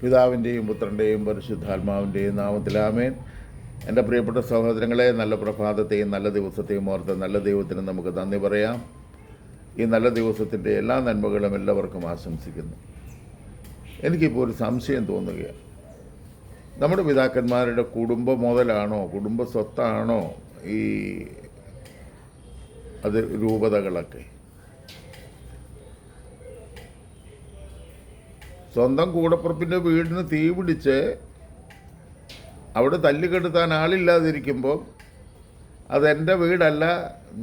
പിതാവിൻ്റെയും പുത്രൻ്റെയും പരിശുദ്ധാത്മാവിൻ്റെയും നാമത്തിൽ ആമേൻ. എൻ്റെ പ്രിയപ്പെട്ട സഹോദരങ്ങളെ, നല്ല പ്രഭാതത്തെയും നല്ല ദിവസത്തെയും ഓർത്ത് നല്ല ദൈവത്തിന് നമുക്ക് നന്ദി പറയാം. ഈ നല്ല ദിവസത്തിൻ്റെ എല്ലാ നന്മകളും എല്ലാവർക്കും ആശംസിക്കുന്നു. എനിക്കിപ്പോൾ ഒരു സംശയം തോന്നുകയാണ്. നമ്മുടെ പിതാക്കന്മാരുടെ കുടുംബ മുതലാണോ, കുടുംബ സ്വത്താണോ ഈ അത് രൂപതകളൊക്കെ? സ്വന്തം കൂടപ്പുറപ്പിൻ്റെ വീടിന് തീ പിടിച്ച് അവിടെ തല്ലിക്കെടുത്താൻ ആളില്ലാതിരിക്കുമ്പോൾ അതെൻ്റെ വീടല്ല,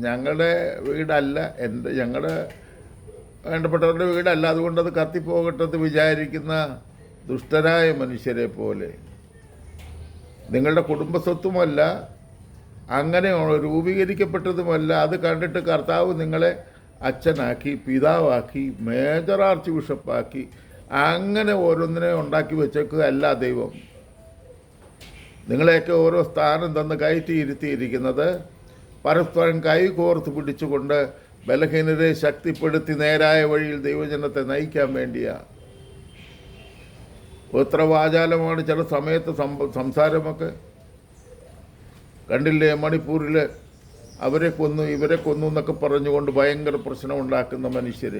ഞങ്ങളുടെ വീടല്ല, ഞങ്ങളുടെ വേണ്ടപ്പെട്ടവരുടെ വീടല്ല, അതുകൊണ്ടത് കത്തിപ്പോകട്ടെന്ന് വിചാരിക്കുന്ന ദുഷ്ടരായ മനുഷ്യരെ പോലെ നിങ്ങളുടെ കുടുംബസ്വത്തുമല്ല, അങ്ങനെ രൂപീകരിക്കപ്പെട്ടതുമല്ല. അത് കണ്ടിട്ട് കർത്താവ് നിങ്ങളെ അച്ഛനാക്കി, പിതാവാക്കി, മേജർ ആർച്ച് ബിഷപ്പാക്കി, അങ്ങനെ ഓരോന്നിനെ ഉണ്ടാക്കി വെച്ചേക്കുകയല്ല ദൈവം. നിങ്ങളെയൊക്കെ ഓരോ സ്ഥാനം തന്ന് കയറ്റിയിരുത്തിയിരിക്കുന്നത് പരസ്പരം കൈകോർത്ത് പിടിച്ചുകൊണ്ട് ബലഹീനരെ ശക്തിപ്പെടുത്തി നേരായ വഴിയിൽ ദൈവജനത്തെ നയിക്കാൻ വേണ്ടിയാണ്. എത്ര വാചാലമാണ് ചില സമയത്ത് സംസാരമൊക്കെ. കണ്ടില്ലേ, മണിപ്പൂരിൽ അവരെ കൊന്നു ഇവരെ കൊന്നു എന്നൊക്കെ പറഞ്ഞുകൊണ്ട് ഭയങ്കര പ്രശ്നം ഉണ്ടാക്കുന്ന മനുഷ്യർ.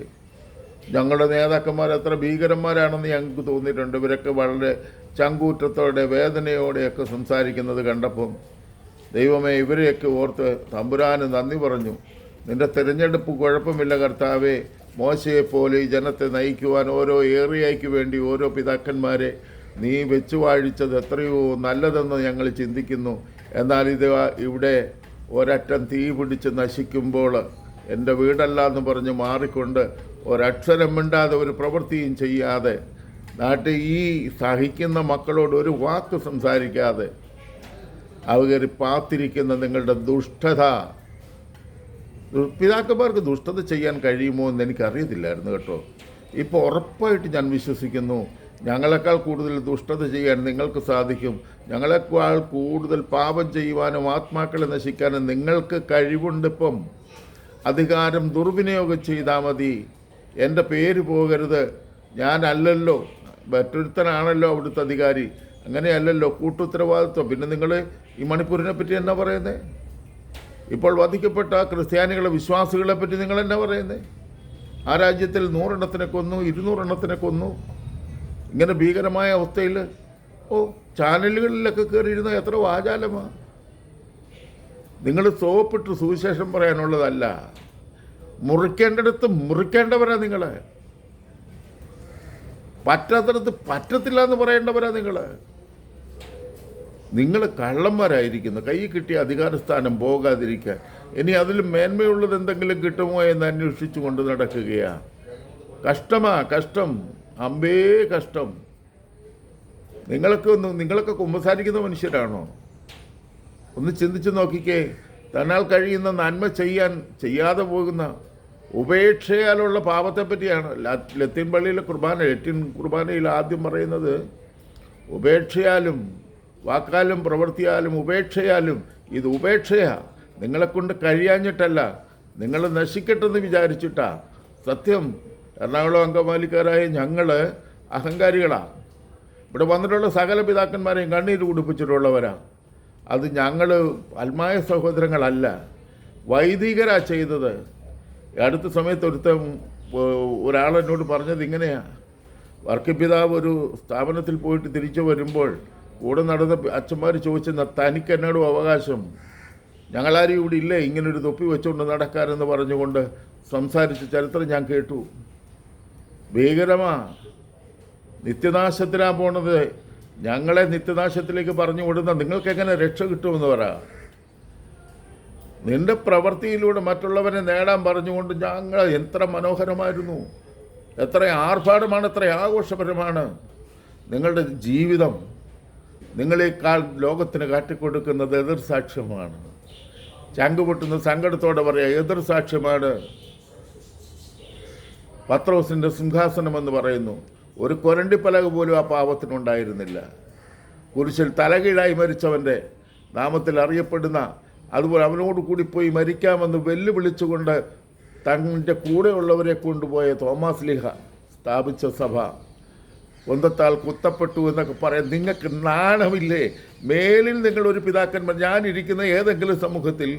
ഞങ്ങളുടെ നേതാക്കന്മാർ എത്ര ഭീകരന്മാരാണെന്ന് ഞങ്ങൾക്ക് തോന്നിയിട്ടുണ്ട്. ഇവരൊക്കെ വളരെ ചങ്കൂറ്റത്തോടെ വേദനയോടെയൊക്കെ സംസാരിക്കുന്നത് കണ്ടപ്പം ദൈവമേ, ഇവരെയൊക്കെ ഓർത്ത് തമ്പുരാന് നന്ദി പറഞ്ഞു. നിൻ്റെ തിരഞ്ഞെടുപ്പ് കുഴപ്പമില്ല കർത്താവേ. മോശയെപ്പോലെ ഈ ജനത്തെ നയിക്കുവാൻ ഓരോ ഏറിയയ്ക്ക് വേണ്ടി ഓരോ പിതാക്കന്മാരെ നീ വെച്ചു വാഴിച്ചത് എത്രയോ നല്ലതെന്ന് ഞങ്ങൾ ചിന്തിക്കുന്നു. എന്നാൽ ഇവിടെ ഒരറ്റം തീ പിടിച്ച് നശിക്കുമ്പോൾ എൻ്റെ വീടല്ല എന്ന് പറഞ്ഞ് മാറിക്കൊണ്ട് ഒരക്ഷരം മിണ്ടാതെ ഒരു പ്രവൃത്തിയും ചെയ്യാതെ നാട്ടിൽ ഈ സഹിക്കുന്ന മക്കളോട് ഒരു വാക്ക് സംസാരിക്കാതെ അവർ പാത്തിരിക്കുന്ന നിങ്ങളുടെ ദുഷ്ടത. പിതാക്കന്മാർക്ക് ദുഷ്ടത ചെയ്യാൻ കഴിയുമോ എന്ന് എനിക്കറിയത്തില്ലായിരുന്നു കേട്ടോ. ഇപ്പോൾ ഉറപ്പായിട്ട് ഞാൻ വിശ്വസിക്കുന്നു, ഞങ്ങളെക്കാൾ കൂടുതൽ ദുഷ്ടത ചെയ്യാൻ നിങ്ങൾക്ക് സാധിക്കും. ഞങ്ങളെക്കാൾ കൂടുതൽ പാപം ചെയ്യുവാനും ആത്മാക്കളെ നശിക്കാനും നിങ്ങൾക്ക് കഴിവുണ്ടിപ്പം. അധികാരം ദുർവിനിയോഗം ചെയ്താൽ മതി. എൻ്റെ പേര് പോകരുത്, ഞാനല്ലല്ലോ, മറ്റൊരുത്തനാണല്ലോ അവിടുത്തെ അധികാരി, അങ്ങനെയല്ലല്ലോ, കൂട്ടുത്തരവാദിത്വം. പിന്നെ നിങ്ങൾ ഈ മണിപ്പൂരിനെ പറ്റി എന്നാ പറയുന്നത്? ഇപ്പോൾ വധിക്കപ്പെട്ട ക്രിസ്ത്യാനികളെ വിശ്വാസികളെ പറ്റി നിങ്ങൾ എന്നാ പറയുന്നത്? ആ രാജ്യത്തിൽ 100 എണ്ണത്തിനെ കൊന്നു, 200 എണ്ണത്തിനെ കൊന്നു. ഇങ്ങനെ ഭീകരമായ അവസ്ഥയിൽ ചാനലുകളിലൊക്കെ കയറിയിരുന്ന എത്ര വാചാലമാണ്. നിങ്ങൾ സോപ്പിട്ട് സുവിശേഷം പറയാനുള്ളതല്ല, മുറിക്കേണ്ടിടത്ത് മുറിക്കേണ്ടവരാ നിങ്ങൾ. പറ്റാത്തിടത്ത് പറ്റത്തില്ല എന്ന് പറയേണ്ടവരാ നിങ്ങൾ കള്ളന്മാരായിരിക്കുന്നു. കൈ കിട്ടിയ അധികാരസ്ഥാനം പോകാതിരിക്കാൻ ഇനി അതിലും മേന്മയുള്ളത് എന്തെങ്കിലും കിട്ടുമോ എന്ന് അന്വേഷിച്ചു കൊണ്ട് നടക്കുകയാണ്. കഷ്ടം, അമ്പേ കഷ്ടം. നിങ്ങളൊക്കെ കുമ്പസാരിക്കുന്ന മനുഷ്യരാണോ? ഒന്ന് ചിന്തിച്ച് നോക്കിക്കേ. തന്നാൽ കഴിയുന്ന നന്മ ചെയ്യാതെ പോകുന്ന ഉപേക്ഷയാലുള്ള പാപത്തെ പറ്റിയാണ് ലത്തീൻ പള്ളിയിലെ ലത്തീൻ കുർബാനയിൽ ആദ്യം പറയുന്നത്. ഉപേക്ഷയാലും വാക്കാലും പ്രവൃത്തിയാലും ഉപേക്ഷയാലും. ഇത് ഉപേക്ഷയാണ്, നിങ്ങളെക്കൊണ്ട് കഴിയാഞ്ഞിട്ടല്ല, നിങ്ങൾ നശിക്കട്ടെന്ന് വിചാരിച്ചിട്ടാ. സത്യം, എറണാകുളം അങ്കമാലിക്കാരായ ഞങ്ങൾ അഹങ്കാരികളാണ്. ഇവിടെ വന്നിട്ടുള്ള സകല പിതാക്കന്മാരെയും കണ്ണീര് കുടിപ്പിച്ചിട്ടുള്ളവരാ. അത് ഞങ്ങൾ ആത്മായ സഹോദരങ്ങളല്ല, വൈദികരാ ചെയ്തത്. അടുത്ത സമയത്ത് ഒരാളെന്നോട് പറഞ്ഞത് ഇങ്ങനെയാണ്. വർക്കിപ്പിതാവ് ഒരു സ്ഥാപനത്തിൽ പോയിട്ട് തിരിച്ചു വരുമ്പോൾ കൂടെ നടന്ന അച്ഛന്മാർ ചോദിച്ചെന്ന തനിക്ക് എന്നോടും അവകാശം, ഞങ്ങളാരും ഇവിടെ ഇല്ലേ ഇങ്ങനൊരു തൊപ്പി വെച്ചുകൊണ്ട് നടക്കാനെന്ന് പറഞ്ഞുകൊണ്ട് സംസാരിച്ച ചരിത്രം ഞാൻ കേട്ടു. ഭീകരമാ, നിത്യനാശത്തിനാണ് പോണത്. ഞങ്ങളെ നിത്യനാശത്തിലേക്ക് പറഞ്ഞു വിടുന്ന നിങ്ങൾക്കെങ്ങനെ രക്ഷ കിട്ടുമെന്ന് പറ. നിന്റെ പ്രവൃത്തിയിലൂടെ മറ്റുള്ളവരെ നേടാൻ പറഞ്ഞുകൊണ്ട് ഞങ്ങൾ എത്ര മനോഹരമായിരുന്നു, എത്ര ആർഭാടമാണ്, എത്ര ആഘോഷപരമാണ് നിങ്ങളുടെ ജീവിതം. നിങ്ങളെക്കാൾ ലോകത്തിന് കാട്ടിക്കൊടുക്കുന്നത് എതിർസാക്ഷ്യമാണ്. ചങ്കുപൊട്ടുന്ന സങ്കടത്തോടെ പറയാം, എതിർസാക്ഷ്യമാണ്. പത്രോസിൻ്റെ സിംഹാസനമെന്ന് പറയുന്നു. ഒരു കൊരണ്ടിപ്പലക പോലും ആ പാവത്തിനുണ്ടായിരുന്നില്ല. കുരിശിൽ തലകീഴായി മരിച്ചവൻ്റെ നാമത്തിൽ അറിയപ്പെടുന്ന, അതുപോലെ അവനോട് കൂടി പോയി മരിക്കാമെന്ന് വെല്ലുവിളിച്ചുകൊണ്ട് തൻ്റെ കൂടെയുള്ളവരെ കൊണ്ടുപോയ തോമാസ് ലീഹ സ്ഥാപിച്ച സഭ കൊന്തത്താൽ കുത്തപ്പെട്ടു എന്നൊക്കെ പറയാം. നിങ്ങൾക്ക് നാണമില്ലേ? മേലിൽ നിങ്ങളൊരു പിതാക്കന്മാർ, ഞാനിരിക്കുന്ന ഏതെങ്കിലും സമൂഹത്തിൽ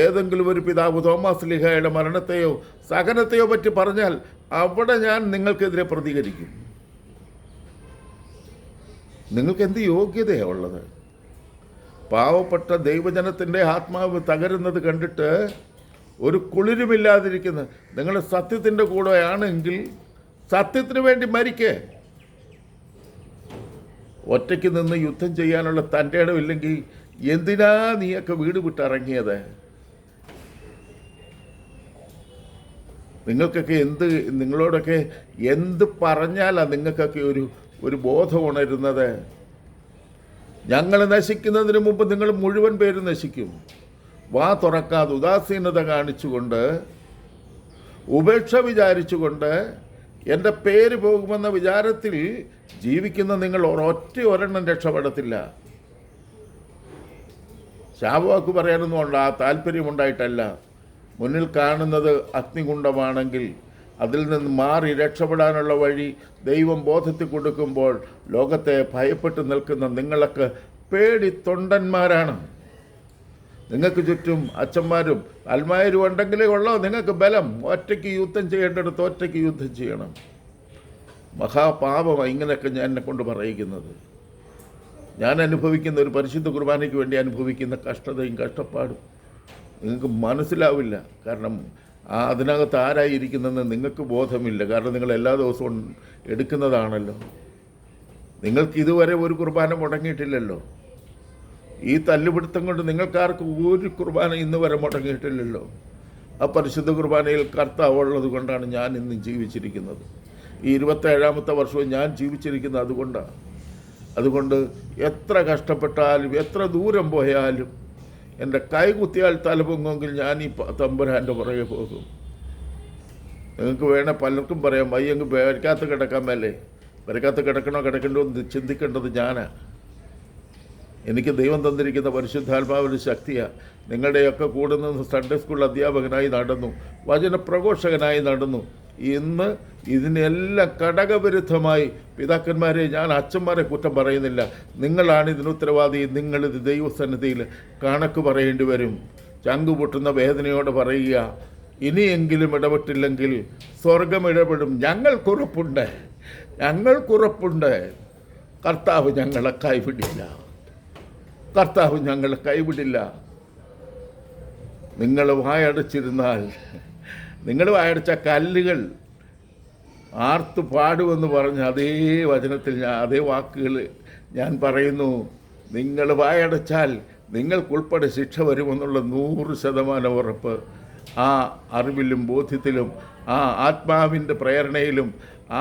ഏതെങ്കിലും ഒരു പിതാവ് തോമാസ് ലീഹായുടെ മരണത്തെയോ സഹനത്തെയോ പറ്റി പറഞ്ഞാൽ അവിടെ ഞാൻ നിങ്ങൾക്കെതിരെ പ്രതികരിക്കും. നിങ്ങൾക്ക് എന്ത് യോഗ്യതയാണ് ഉള്ളത്? പാവപ്പെട്ട ദൈവജനത്തിൻ്റെ ആത്മാവ് തകരുന്നത് കണ്ടിട്ട് ഒരു കുളിരുമില്ലാതിരിക്കുന്ന നിങ്ങൾ സത്യത്തിൻ്റെ കൂടെയാണെങ്കിൽ സത്യത്തിന് വേണ്ടി മരിക്കേ. ഒറ്റയ്ക്ക് നിന്ന് യുദ്ധം ചെയ്യാനുള്ള തൻ്റെ ഇടമില്ലെങ്കിൽ എന്തിനാ നീയൊക്കെ വീട് വിട്ടിറങ്ങിയത്? നിങ്ങൾക്കൊക്കെ നിങ്ങളോടൊക്കെ എന്ത് പറഞ്ഞാലാണ് നിങ്ങൾക്കൊക്കെ ഒരു ബോധം ഉണരുന്നത്? ഞങ്ങൾ നശിക്കുന്നതിന് മുമ്പ് നിങ്ങൾ മുഴുവൻ പേര് നശിക്കും. വാ തുറക്കാതെ ഉദാസീനത കാണിച്ചുകൊണ്ട്, ഉപേക്ഷ വിചാരിച്ചുകൊണ്ട്, എൻ്റെ പേര് പോകുമെന്ന വിചാരത്തിൽ ജീവിക്കുന്ന നിങ്ങൾ ഒരെണ്ണം രക്ഷപ്പെടത്തില്ല. ശാപവാക്ക് പറയാനൊന്നും താല്പര്യമുണ്ടായിട്ടല്ല. മുന്നിൽ കാണുന്നത് അഗ്നികുണ്ഡമാണെങ്കിൽ അതിൽ നിന്ന് മാറി രക്ഷപ്പെടാനുള്ള വഴി ദൈവം ബോധത്തിൽ കൊടുക്കുമ്പോൾ ലോകത്തെ ഭയപ്പെട്ട് നിൽക്കുന്ന നിങ്ങളൊക്കെ പേടി തൊണ്ടന്മാരാണ്. നിങ്ങൾക്ക് ചുറ്റും അച്ഛന്മാരും അൽമാരും ഉണ്ടെങ്കിലേ ഉള്ളോ നിങ്ങൾക്ക് ബലം. ഒറ്റയ്ക്ക് യുദ്ധം ചെയ്യേണ്ടടുത്ത് ഒറ്റയ്ക്ക് യുദ്ധം ചെയ്യണം. മഹാപാപമാണ് ഇങ്ങനെയൊക്കെ ഞാൻ എന്നെ കൊണ്ട് പറയിക്കുന്നത്. ഞാൻ അനുഭവിക്കുന്ന ഒരു പരിശുദ്ധ കുർബാനയ്ക്ക് വേണ്ടി അനുഭവിക്കുന്ന കഷ്ടതയും കഷ്ടപ്പാടും നിങ്ങൾക്ക് മനസ്സിലാവില്ല. കാരണം അതിനകത്ത് ആരായിരിക്കുന്നതെന്ന് നിങ്ങൾക്ക് ബോധമില്ല. കാരണം നിങ്ങൾ എല്ലാ ദിവസവും എടുക്കുന്നതാണല്ലോ. നിങ്ങൾക്ക് ഇതുവരെ ഒരു കുർബാന മുടങ്ങിയിട്ടില്ലല്ലോ. ഈ തല്ലുപിടുത്തം കൊണ്ട് നിങ്ങൾക്കാർക്കും ഒരു കുർബാന ഇന്ന് വരെ മുടങ്ങിയിട്ടില്ലല്ലോ. ആ പരിശുദ്ധ കുർബാനയിൽ കർത്താവുള്ളത് കൊണ്ടാണ് ഞാൻ ഇന്ന് ജീവിച്ചിരിക്കുന്നത്. ഈ 27ാമത്തെ വർഷവും ഞാൻ ജീവിച്ചിരിക്കുന്നത് അതുകൊണ്ടാണ്. അതുകൊണ്ട് എത്ര കഷ്ടപ്പെട്ടാലും എത്ര ദൂരം പോയാലും എൻ്റെ കൈ കുത്തിയാൽ തലപൊങ്ങുമെങ്കിൽ ഞാൻ ഈ തമ്പുരാൻ്റെ പുറകെ പോകും. നിങ്ങൾക്ക് വേണേൽ പലർക്കും പറയാം, വയ്യെങ്കിൽ വരയ്ക്കകത്ത് കിടക്കാൻ മേലേ. വരയ്ക്കകത്ത് കിടക്കണ്ടോ എന്ന് ചിന്തിക്കേണ്ടത് ഞാനാണ്. എനിക്ക് ദൈവം തന്നിരിക്കുന്ന പരിശുദ്ധാത്മാവിൻ്റെ ശക്തിയാണ്. നിങ്ങളുടെയൊക്കെ കൂടെ നിന്ന് സൺഡേ സ്കൂൾ അധ്യാപകനായി നടന്നു, വചനപ്രഘോഷകനായി നടന്നു. ഇന്ന് ഇതിനെല്ലാം ഘടകവിരുദ്ധമായി പിതാക്കന്മാരെ, ഞാൻ അച്ഛന്മാരെ കുറ്റം പറയുന്നില്ല, നിങ്ങളാണ് ഇതിന് ഉത്തരവാദി. നിങ്ങളിത് ദൈവസന്നിധിയിൽ കണക്ക് പറയേണ്ടി വരും. ചങ്കുപൊട്ടുന്ന വേദനയോടെ പറയുക, ഇനിയെങ്കിലും ഇടപെട്ടില്ലെങ്കിൽ സ്വർഗം ഇടപെടും. ഞങ്ങൾക്കുറപ്പുണ്ട്. കർത്താവ് ഞങ്ങളെ കൈവിടില്ല. നിങ്ങൾ വായടച്ചിരുന്നാൽ, നിങ്ങൾ വായടച്ച കല്ലുകൾ ആർത്തു പാടുമെന്ന് പറഞ്ഞ അതേ വചനത്തിൽ അതേ വാക്കുകൾ ഞാൻ പറയുന്നു. നിങ്ങൾ വായടച്ചാൽ നിങ്ങൾക്കുൾപ്പെടെ ശിക്ഷ വരുമെന്നുള്ള 100% ഉറപ്പ്. ആ അറിവിലും ബോധ്യത്തിലും ആ ആത്മാവിൻ്റെ പ്രേരണയിലും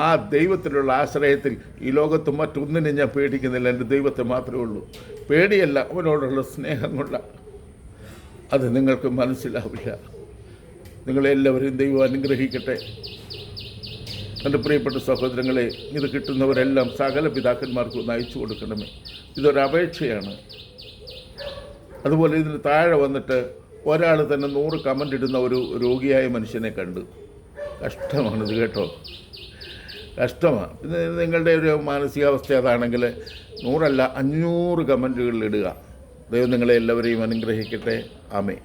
ആ ദൈവത്തിലുള്ള ആശ്രയത്തിൽ ഈ ലോകത്ത് മറ്റൊന്നിനും ഞാൻ പേടിക്കുന്നില്ല. എൻ്റെ ദൈവത്തെ മാത്രമേ ഉള്ളൂ. പേടിയല്ല, അവനോടുള്ള സ്നേഹം കൊണ്ട. അത് നിങ്ങൾക്ക് മനസ്സിലാവില്ല. നിങ്ങളെല്ലാവരും ദൈവം അനുഗ്രഹിക്കട്ടെ. എൻ്റെ പ്രിയപ്പെട്ട സഹോദരങ്ങളെ, ഇത് കിട്ടുന്നവരെല്ലാം സകല പിതാക്കന്മാർക്കും ഒന്ന് അയച്ചു കൊടുക്കണമേ. ഇതൊരപേക്ഷയാണ്. അതുപോലെ ഇതിന് താഴെ വന്നിട്ട് ഒരാൾ തന്നെ 100 കമൻ്റ് ഇടുന്ന ഒരു രോഗിയായ മനുഷ്യനെ കണ്ടു. കഷ്ടമാണിത് കേട്ടോ, കഷ്ടമാണ്. പിന്നെ നിങ്ങളുടെ ഒരു മാനസികാവസ്ഥ അതാണെങ്കിൽ 100 അല്ല 500 കമൻറ്റുകളിൽ ഇടുക. ദൈവം നിങ്ങളെ എല്ലാവരെയും അനുഗ്രഹിക്കട്ടെ. ആമേൻ.